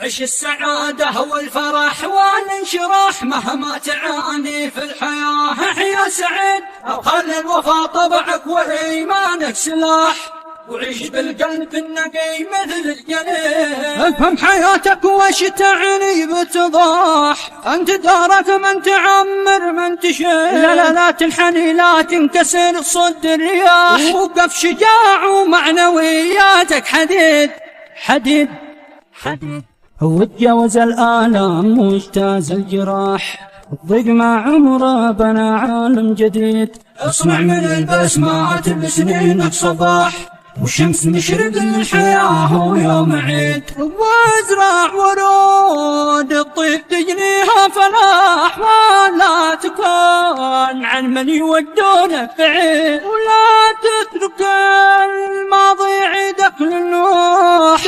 عش السعادة والفرح والانشراح مهما تعاني في الحياة. احيا سعيد خلي الوفا طبعك وإيمانك سلاح، وعيش بالقلب النقي مثل الجنين. افهم حياتك وش تعني بتضاح، انت دارك من تعمر من تشيل. لا تنحني لا تنكسر صد الرياح، وقف شجاع ومعنوياتك حديد حديد حديد. هو تجاوز الآلام واجتاز الجراح، الضيق مع عمره بنى عالم جديد. اصنع من البسمات بسنينك صباح، والشمس مشرق للحياة ويوم عيد. وازرع ورود الطيب تجنيها فلاح، ولا تكون عن من يودونك بعيد، ولا تترك الماضي يعيدك للنوح.